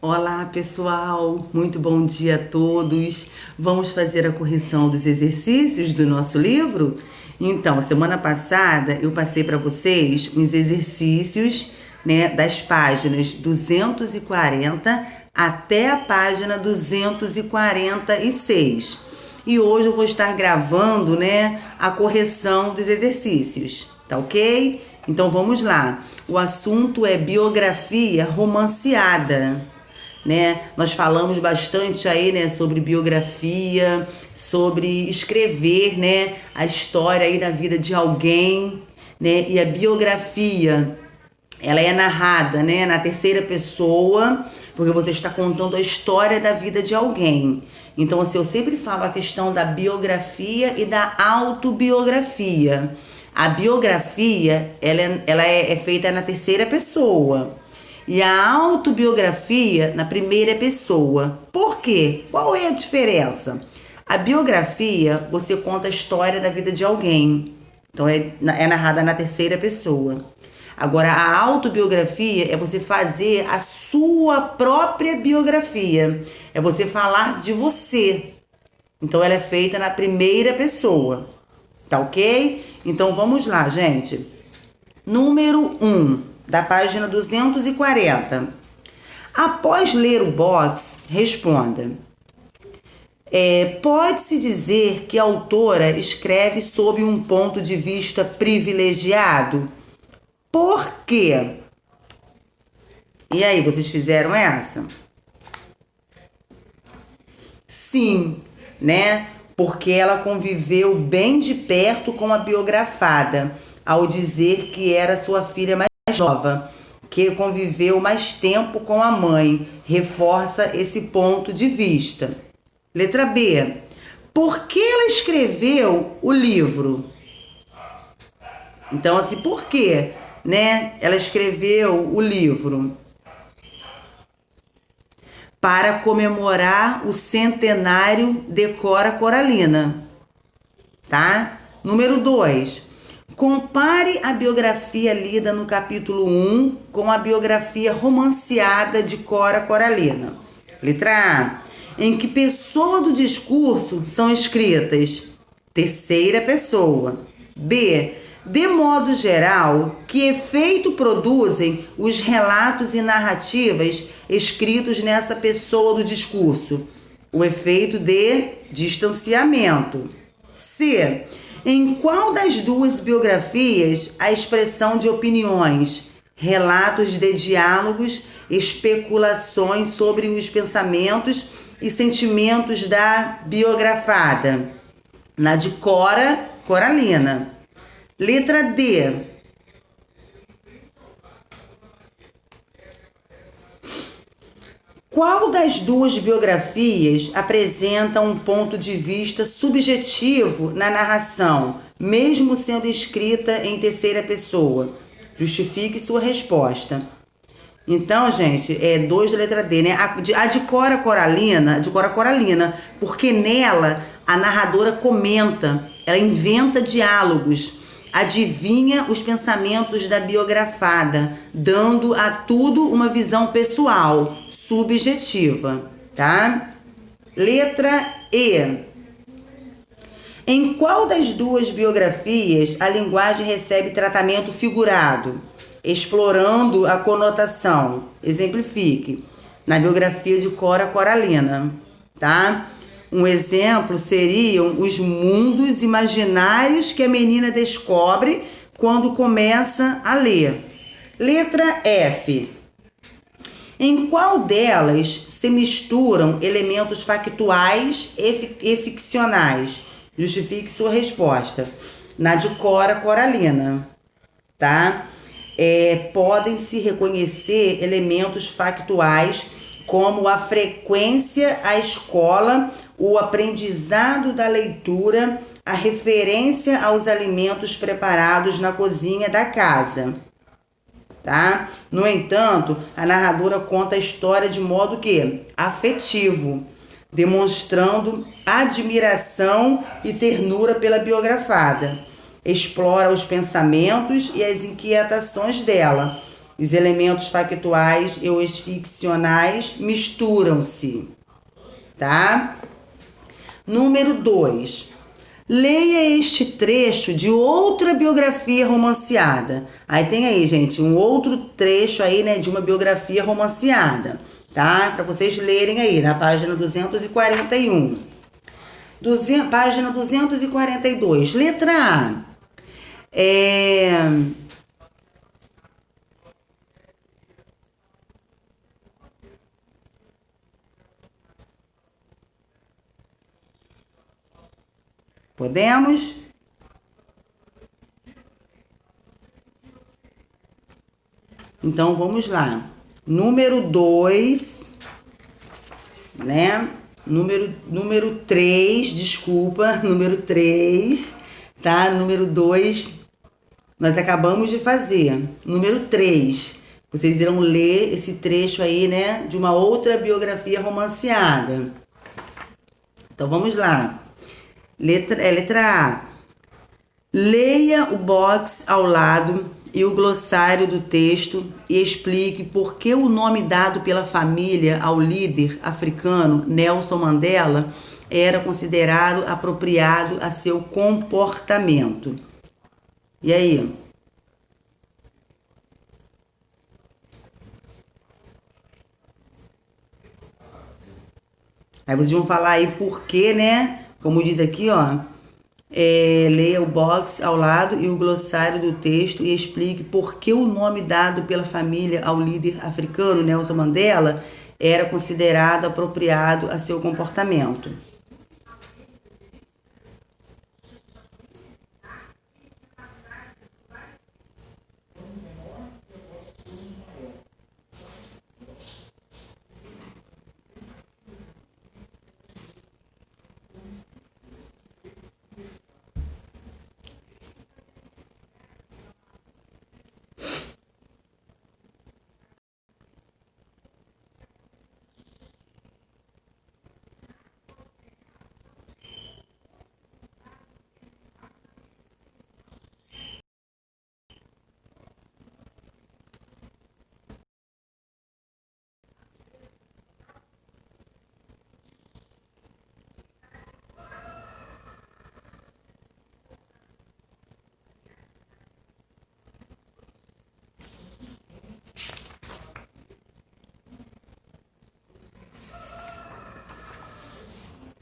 Olá, pessoal! Muito bom dia a todos. Vamos fazer a correção dos exercícios do nosso livro? Então, semana passada eu passei para vocês os exercícios, né, das páginas 240 até a página 246. E hoje eu vou estar gravando, né, a correção dos exercícios, tá ok? Então vamos lá. O assunto é biografia romanceada, né? Nós falamos bastante aí, né, sobre biografia, sobre escrever, né, a história aí da vida de alguém, né? E a biografia, ela é narrada, né, na terceira pessoa, porque você está contando a história da vida de alguém. Então, assim, eu sempre falo a questão da biografia e da autobiografia. A biografia, ela é feita na terceira pessoa. E a autobiografia na primeira pessoa. Por quê? Qual é a diferença? A biografia, você conta a história da vida de alguém. Então, é narrada na terceira pessoa. Agora, a autobiografia é você fazer a sua própria biografia. É você falar de você. Então, ela é feita na primeira pessoa. Tá ok? Então, vamos lá, gente. Número 1, da página 240. Após ler o box, responda. Pode-se dizer que a autora escreve sob um ponto de vista privilegiado? Por quê? E aí, vocês fizeram essa? Sim, né? Porque ela conviveu bem de perto com a biografada, ao dizer que era sua filha mais nova, que conviveu mais tempo com a mãe. Reforça esse ponto de vista. Letra B. Por que ela escreveu o livro? Então, assim, por quê, né? Ela escreveu o livro para comemorar o centenário de Cora Coralina, tá? Número 2. Compare a biografia lida no capítulo 1 com a biografia romanceada de Cora Coralina. Letra A. Em que pessoa do discurso são escritas? Terceira pessoa. B. De modo geral, que efeito produzem os relatos e narrativas escritos nessa pessoa do discurso? O efeito de distanciamento. C. Em qual das duas biografias a expressão de opiniões, relatos de diálogos, especulações sobre os pensamentos e sentimentos da biografada? Na de Cora Coralina. Letra D. Qual das duas biografias apresenta um ponto de vista subjetivo na narração, mesmo sendo escrita em terceira pessoa? Justifique sua resposta. Então, gente, 2 da letra D, né? A de Cora Coralina, porque nela a narradora comenta, ela inventa diálogos, adivinha os pensamentos da biografada, dando a tudo uma visão pessoal, subjetiva, tá? Letra E. Em qual das duas biografias a linguagem recebe tratamento figurado, explorando a conotação? Exemplifique. Na biografia de Cora Coralina, tá? Um exemplo seriam os mundos imaginários que a menina descobre quando começa a ler. Letra F. Em qual delas se misturam elementos factuais e ficcionais? Justifique sua resposta. Na de Cora Coralina, tá? Podem-se reconhecer elementos factuais como a frequência à escola, o aprendizado da leitura, a referência aos alimentos preparados na cozinha da casa, tá? No entanto, a narradora conta a história de modo que afetivo, demonstrando admiração e ternura pela biografada. Explora os pensamentos e as inquietações dela, Os elementos factuais e os ficcionais misturam-se, tá? Número 2. Leia este trecho de outra biografia romanceada. Aí tem aí, gente, um outro trecho aí, né, de uma biografia romanceada, tá? Para vocês lerem aí, na página 241. Página 242. Letra A. Podemos? Então, vamos lá. Número 2, né? Número 3, desculpa. Número 3, tá? Número 2, nós acabamos de fazer. Número 3, vocês irão ler esse trecho aí, né? De uma outra biografia romanceada. Então, vamos lá. Letra A. Leia o box ao lado e o glossário do texto e explique por que o nome dado pela família ao líder africano Nelson Mandela era considerado apropriado a seu comportamento. E aí? Aí vocês vão falar aí por que, né? Como diz aqui, ó, leia o box ao lado e o glossário do texto e explique por que o nome dado pela família ao líder africano Nelson Mandela era considerado apropriado a seu comportamento.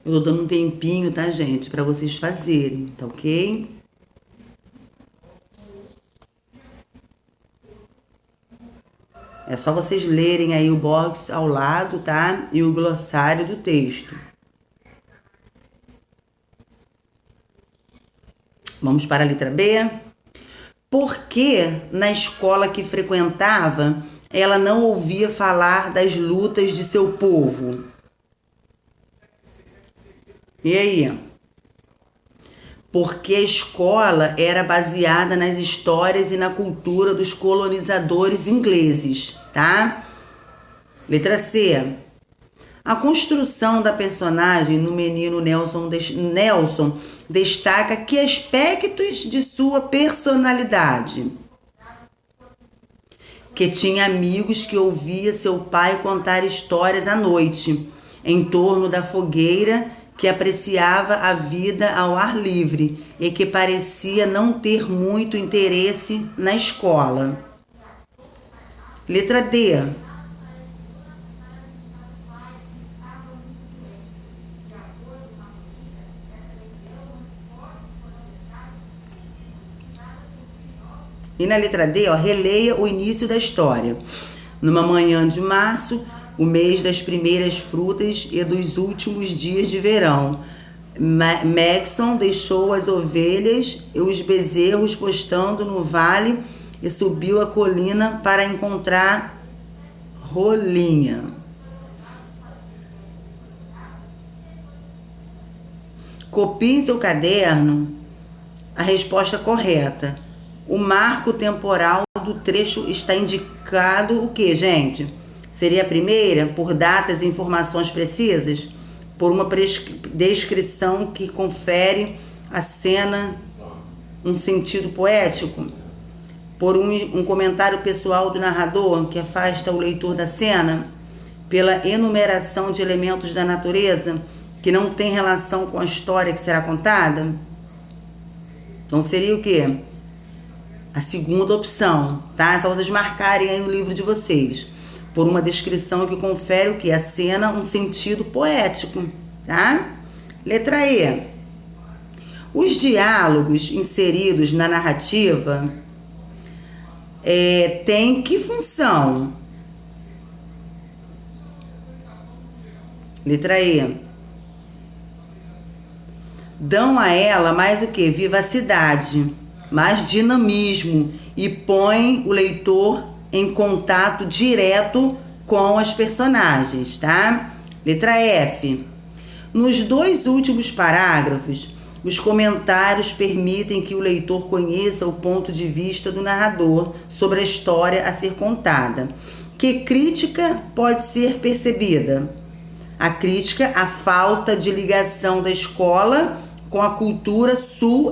Eu tô dando um tempinho, tá, gente? Pra vocês fazerem, tá ok? É só vocês lerem aí o box ao lado, tá? E o glossário do texto. Vamos para a letra B. Por que na escola que frequentava ela não ouvia falar das lutas de seu povo? E aí? Porque a escola era baseada nas histórias e na cultura dos colonizadores ingleses, tá? Letra C. A construção da personagem no menino Nelson destaca que aspectos de sua personalidade? Que tinha amigos que ouvia seu pai contar histórias à noite, em torno da fogueira, que apreciava a vida ao ar livre e que parecia não ter muito interesse na escola. Letra D. E na letra D, ó, releia o início da história. Numa manhã de março, o mês das primeiras frutas e dos últimos dias de verão, Maxon deixou as ovelhas e os bezerros postando no vale e subiu a colina para encontrar Rolinha. Copie em seu caderno a resposta correta. O marco temporal do trecho está indicado o que, gente? Seria a primeira, por datas e informações precisas, por uma descrição que confere à cena um sentido poético, por um comentário pessoal do narrador que afasta o leitor da cena, pela enumeração de elementos da natureza que não tem relação com a história que será contada? Então seria o quê? A segunda opção, tá? É só vocês marcarem aí no livro de vocês. Por uma descrição que confere o quê? A cena um sentido poético, tá? Letra E. Os diálogos inseridos na narrativa têm que função? Letra E. Dão a ela mais o quê? Vivacidade, mais dinamismo e põe o leitor em contato direto com as personagens, tá? Letra F. Nos 2 últimos parágrafos, os comentários permitem que o leitor conheça o ponto de vista do narrador sobre a história a ser contada. Que crítica pode ser percebida? A crítica à falta de ligação da escola com a cultura sul.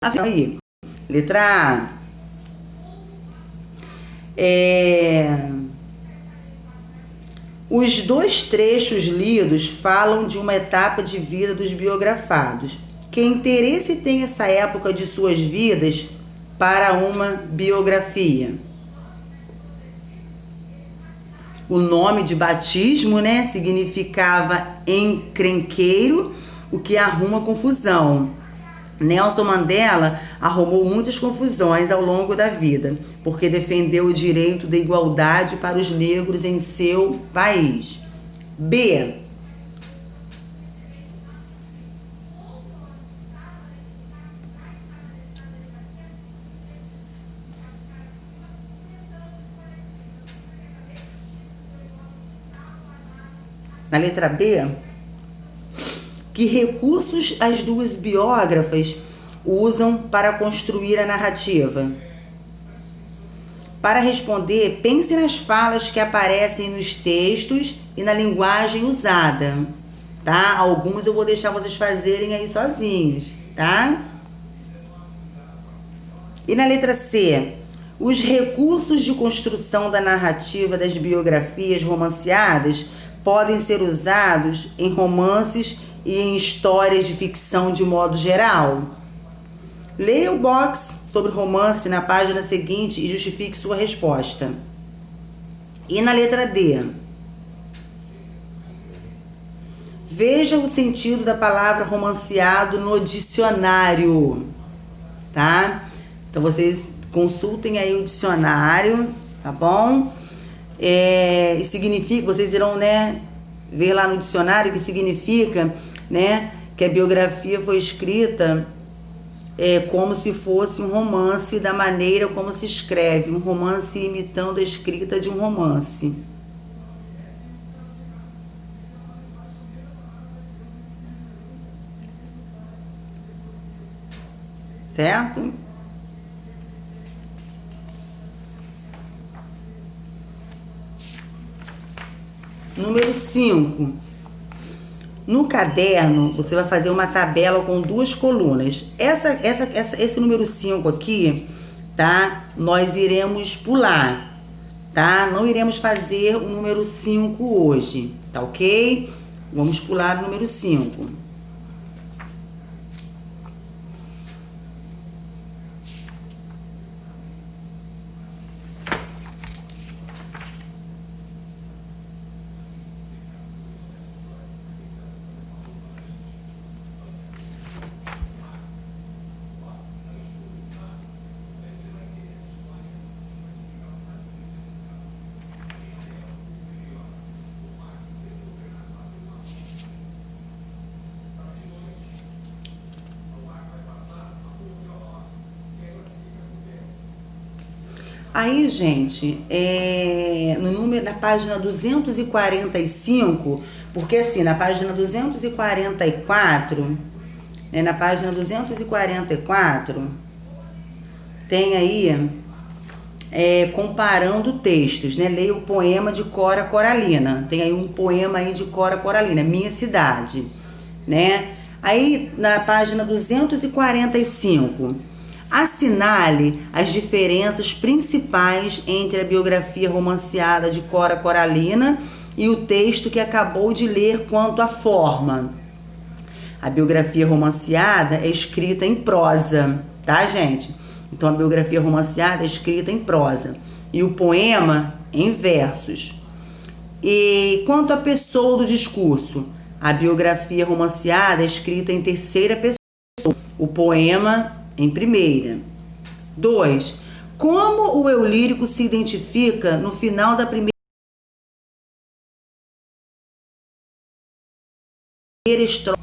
Aí, letra A. Os 2 trechos lidos falam de uma etapa de vida dos biografados. Que interesse tem essa época de suas vidas para uma biografia? O nome de batismo, né, significava encrenqueiro, o que arruma confusão. Nelson Mandela arrumou muitas confusões ao longo da vida, porque defendeu o direito da igualdade para os negros em seu país. B. Na letra B, que recursos as 2 biógrafas usam para construir a narrativa? Para responder, pense nas falas que aparecem nos textos e na linguagem usada, tá? Alguns eu vou deixar vocês fazerem aí sozinhos, tá? E na letra C, os recursos de construção da narrativa das biografias romanceadas podem ser usados em romances e em histórias de ficção de modo geral? Leia o box sobre romance na página seguinte e justifique sua resposta. E na letra D, veja o sentido da palavra romanceado no dicionário, tá? Então vocês consultem aí o dicionário, tá bom? E significa, vocês irão, né, ver lá no dicionário que significa, né, que a biografia foi escrita como se fosse um romance, da maneira como se escreve, um romance imitando a escrita de um romance. Certo? Número 5. No caderno, você vai fazer uma tabela com 2 colunas. Esse número 5 aqui, tá? Nós iremos pular, tá? Não iremos fazer o número 5 hoje, tá ok? Vamos pular o número 5. Aí, gente, na página 245, porque assim, na página 244, na página 244, tem aí comparando textos, né? Leia o poema de Cora Coralina. Tem aí um poema aí de Cora Coralina, Minha Cidade, né? Aí na página 245, assinale as diferenças principais entre a biografia romanceada de Cora Coralina e o texto que acabou de ler quanto à forma. A biografia romanceada é escrita em prosa, tá, gente? Então, a biografia romanceada é escrita em prosa e o poema em versos. E quanto à pessoa do discurso, a biografia romanceada é escrita em terceira pessoa, o poema em primeira. 2. Como o eu lírico se identifica no final da primeira estrofe?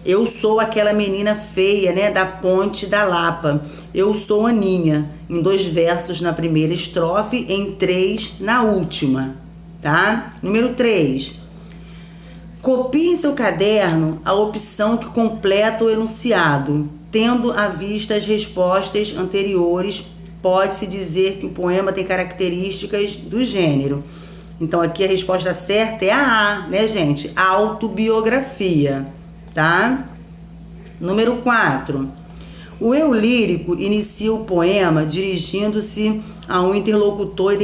Eu sou aquela menina feia, né, da Ponte da Lapa. Eu sou Aninha, em 2 versos na primeira estrofe, em 3 na última, tá? Número 3. Copie em seu caderno a opção que completa o enunciado. Tendo à vista as respostas anteriores, pode-se dizer que o poema tem características do gênero. Então, aqui a resposta certa é a A, né, gente? Autobiografia. Tá? Número 4. O eu lírico inicia o poema dirigindo-se a um interlocutor.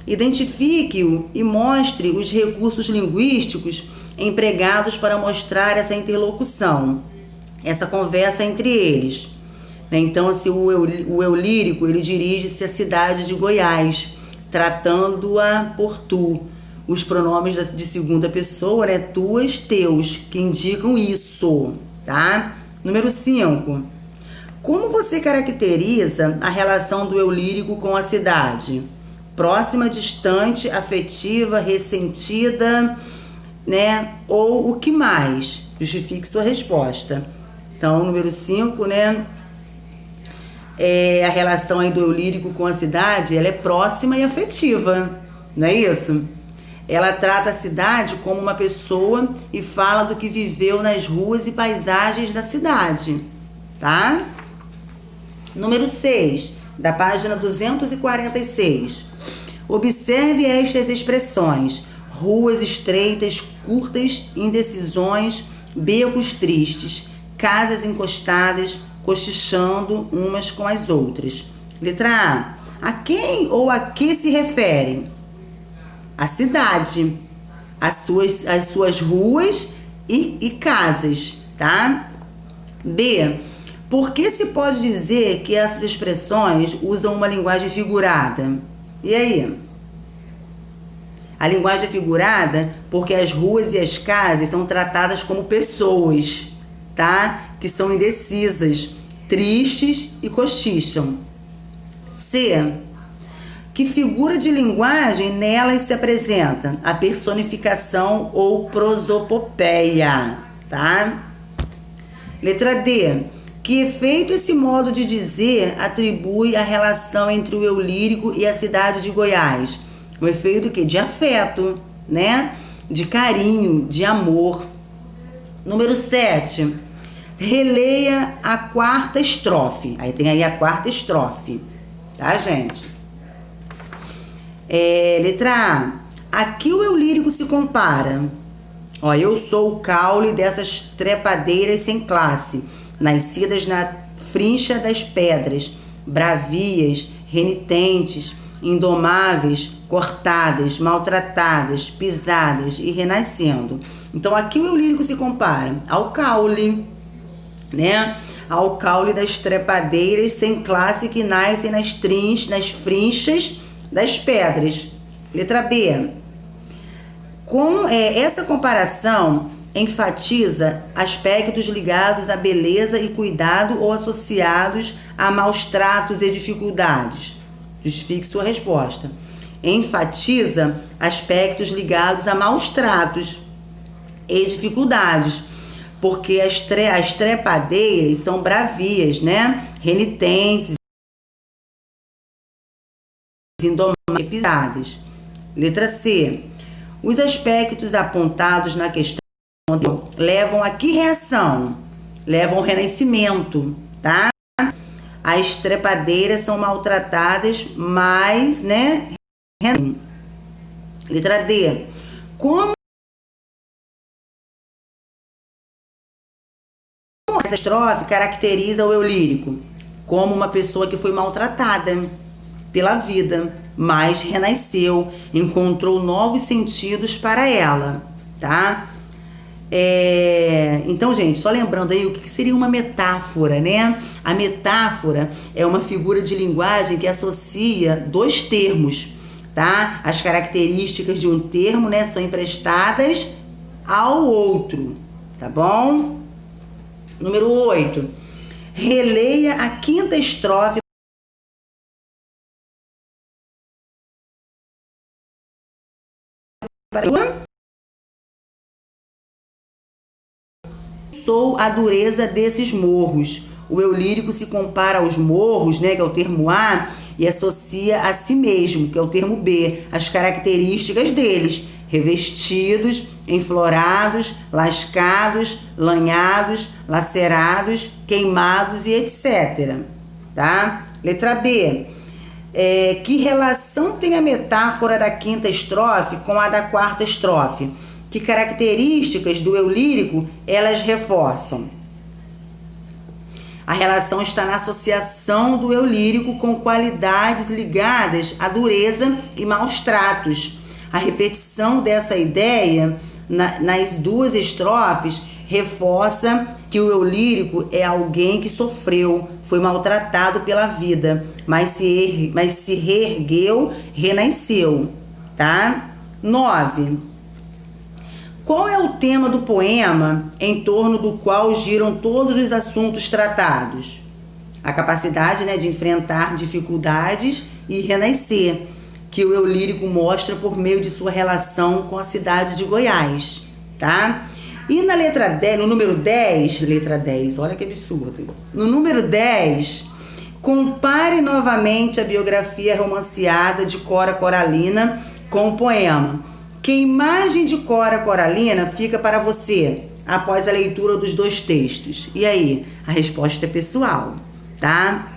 Identifique-o e mostre os recursos linguísticos empregados para mostrar essa interlocução, essa conversa entre eles. Então, assim, o eu lírico ele dirige-se à cidade de Goiás, tratando-a por tu. Os pronomes de segunda pessoa, né? Tuas, teus, que indicam isso, tá? Número 5. Como você caracteriza a relação do eu lírico com a cidade? Próxima, distante, afetiva, ressentida, né? Ou o que mais? Justifique sua resposta. Então, número 5, né? A relação aí do eu lírico com a cidade, ela é próxima e afetiva, não é isso? Ela trata a cidade como uma pessoa e fala do que viveu nas ruas e paisagens da cidade, tá? Número 6, da página 246. Observe estas expressões: ruas estreitas, curtas, indecisões, becos tristes, casas encostadas, cochichando umas com as outras. Letra A. A quem ou a que se refere? A cidade, as suas ruas e casas, tá? B. Por que se pode dizer que essas expressões usam uma linguagem figurada? E aí? A linguagem é figurada porque as ruas e as casas são tratadas como pessoas, tá? Que são indecisas, tristes e cochicham. C. Que figura de linguagem nelas se apresenta? A personificação ou prosopopeia, tá? Letra D. Que efeito esse modo de dizer atribui à relação entre o eu lírico e a cidade de Goiás? Um efeito que? De afeto, né? De carinho, de amor. Número 7. Releia a 4ª estrofe. Aí tem aí a 4ª estrofe, tá, gente? Letra A. Aqui o eu lírico se compara. Ó, eu sou o caule dessas trepadeiras sem classe, nascidas na frincha das pedras, bravias, renitentes, indomáveis, cortadas, maltratadas, pisadas e renascendo. Então aqui o eu lírico se compara ao caule, né? Ao caule das trepadeiras sem classe que nascem nas frinchas das pedras. Letra B. Essa comparação enfatiza aspectos ligados à beleza e cuidado ou associados a maus tratos e dificuldades. Justifique sua resposta. Enfatiza aspectos ligados a maus tratos e dificuldades, porque as trepadeiras são bravias, né? Renitentes, indomáveis e pisadas. Letra C. Os aspectos apontados na questão levam a que reação? levam ao renascimento, tá? As trepadeiras são maltratadas, mas, né? Letra D. Como essa estrofe caracteriza o eu lírico? Como uma pessoa que foi maltratada pela vida, mas renasceu, encontrou novos sentidos para ela, tá? Então, gente, só lembrando aí o que seria uma metáfora, né? A metáfora é uma figura de linguagem que associa dois termos, tá? As características de um termo, né, são emprestadas ao outro, tá bom? Número 8. Releia a quinta estrofe. Sou a dureza desses morros. O eu lírico se compara aos morros, né, que é o termo A, e associa a si mesmo, que é o termo B, as características deles: revestidos, enflorados, lascados, lanhados, lacerados, queimados e etc. Tá? Letra B. Que relação tem a metáfora da quinta estrofe com a da quarta estrofe? Que características do eu lírico elas reforçam? A relação está na associação do eu lírico com qualidades ligadas à dureza e maus tratos. A repetição dessa ideia nas duas estrofes reforça que o eu lírico é alguém que sofreu, foi maltratado pela vida, mas se reergueu, renasceu, tá? 9. Qual é o tema do poema em torno do qual giram todos os assuntos tratados? A capacidade, né, de enfrentar dificuldades e renascer, que o eu lírico mostra por meio de sua relação com a cidade de Goiás, tá? E na letra 10, no número 10, letra 10, olha que absurdo. No número 10, compare novamente a biografia romanceada de Cora Coralina com o poema. Que imagem de Cora Coralina fica para você após a leitura dos dois textos? E aí? A resposta é pessoal, tá?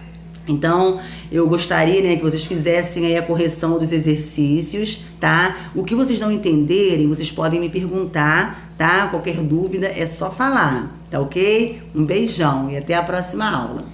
Então, eu gostaria, né, que vocês fizessem aí a correção dos exercícios, tá? O que vocês não entenderem, vocês podem me perguntar, tá? Qualquer dúvida é só falar, tá ok? Um beijão e até a próxima aula.